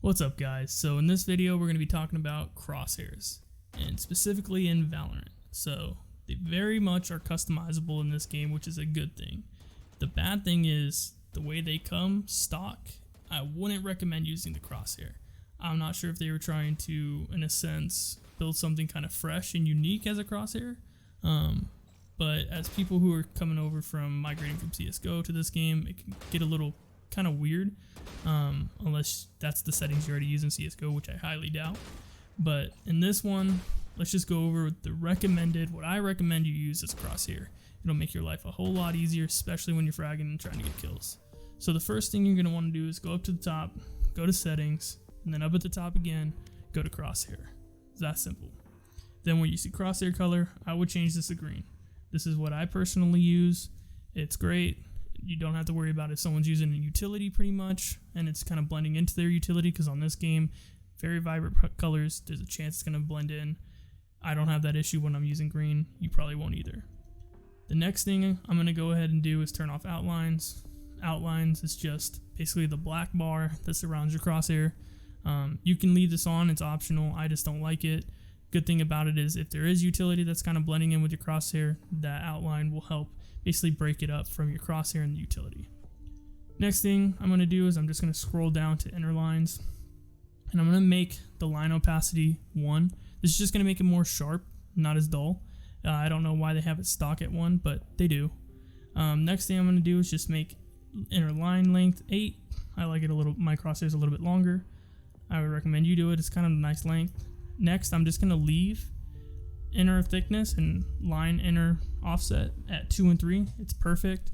What's up guys? So in this video we're going to be talking about crosshairs, and specifically in Valorant. So they very much are customizable in this game, which is a good thing. The bad thing is the way they come stock. I wouldn't recommend using the crosshair. I'm not sure if they were trying to, in a sense, build something kind of fresh and unique as a crosshair. But as people who are coming over from migrating from CSGO to this game, it can get a little kind of weird, unless that's the settings you already use in CSGO, which I highly doubt. But in this one, let's just go over the recommended, what I recommend you use as a crosshair. It'll make your life a whole lot easier, especially when you're fragging and trying to get kills. So the first thing you're going to want to do is go up to the top, go to settings, and then up at the top again, go to crosshair. It's that simple. Then when you see crosshair color, I would change this to green. This is what I personally use. It's great. You don't have to worry about if someone's using a utility pretty much, and it's kind of blending into their utility, because on this game, very vibrant colors, there's a chance it's going to blend in. I don't have that issue when I'm using green. You probably won't either. The next thing I'm going to go ahead and do is turn off outlines. Outlines is just basically the black bar that surrounds your crosshair. You can leave this on, it's optional. I just don't like it. Good thing about it is if there is utility that's kind of blending in with your crosshair, that outline will help basically break it up from your crosshair and the utility. Next thing I'm going to do is I'm just going to scroll down to inner lines, and I'm going to make the line opacity 1. This is just going to make it more sharp, not as dull. I don't know why they have it stock at 1, but they do. Next thing I'm going to do is just make inner line length 8. I like it a little, my crosshairs a little bit longer. I would recommend you do it. It's kind of a nice length. Next, I'm just going to leave inner thickness and line inner offset at 2 and 3. It's perfect.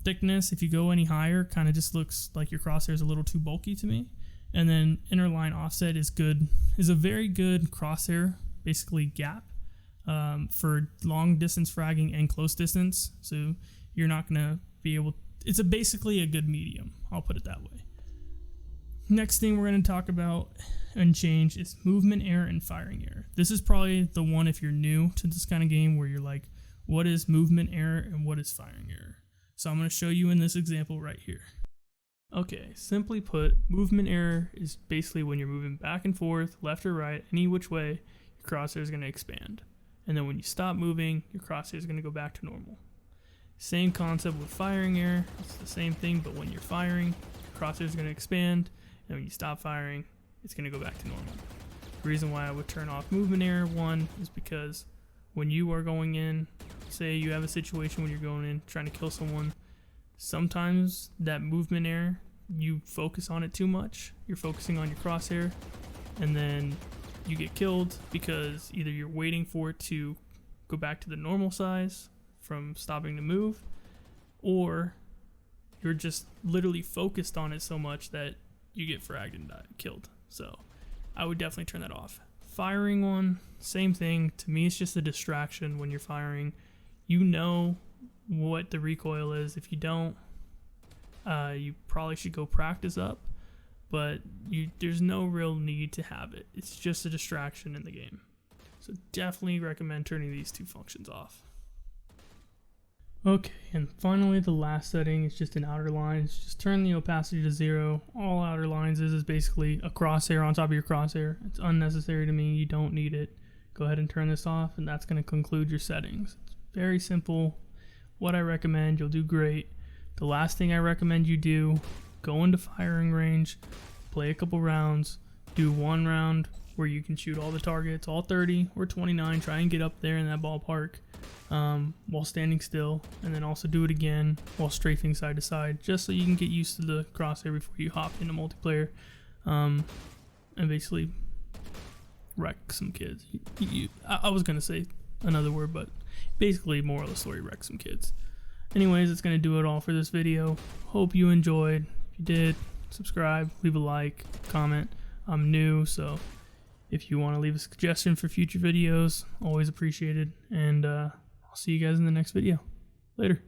Thickness, if you go any higher, kind of just looks like your crosshair is a little too bulky to me. And then inner line offset is good, is a very good crosshair, basically gap, for long distance fragging and close distance. So you're not going to be able, it's basically a good medium. I'll put it that way. Next thing we're going to talk about and change is movement error and firing error. This is probably the one, if you're new to this kind of game, where you're like, what is movement error and what is firing error? So I'm going to show you in this example right here. Okay, simply put, movement error is basically when you're moving back and forth, left or right, any which way, your crosshair is going to expand. And then when you stop moving, your crosshair is going to go back to normal. Same concept with firing error. It's the same thing, but when you're firing, your crosshair is going to expand. And when you stop firing, it's going to go back to normal. The reason why I would turn off movement error 1 is because when you are going in, say you have a situation when you're going in trying to kill someone, sometimes that movement error, you focus on it too much. You're focusing on your crosshair, and then you get killed because either you're waiting for it to go back to the normal size from stopping to move, or you're just literally focused on it so much that you get fragged and killed. So I would definitely turn that off. Firing one, same thing. To me, it's just a distraction when you're firing. You know what the recoil is. If you don't, you probably should go practice up, but there's no real need to have it. It's just a distraction in the game. So definitely recommend turning these two functions off. Okay, and finally the last setting is just in outer lines. Just turn the opacity to 0. All outer lines is basically a crosshair on top of your crosshair. It's unnecessary to me. You don't need it. Go ahead and turn this off, and that's going to conclude your settings. It's very simple. What I recommend, you'll do great. The last thing I recommend you do, go into firing range, play a couple rounds, do one round where you can shoot all the targets, all 30 or 29, try and get up there in that ballpark while standing still, and then also do it again while strafing side to side, just so you can get used to the crosshair before you hop into multiplayer, and basically wreck some kids. I was going to say another word, but basically moral of the story, wreck some kids. Anyways, it's going to do it all for this video. Hope you enjoyed. If you did, subscribe, leave a like, comment. I'm new, so if you want to leave a suggestion for future videos, always appreciated. And I'll see you guys in the next video. Later.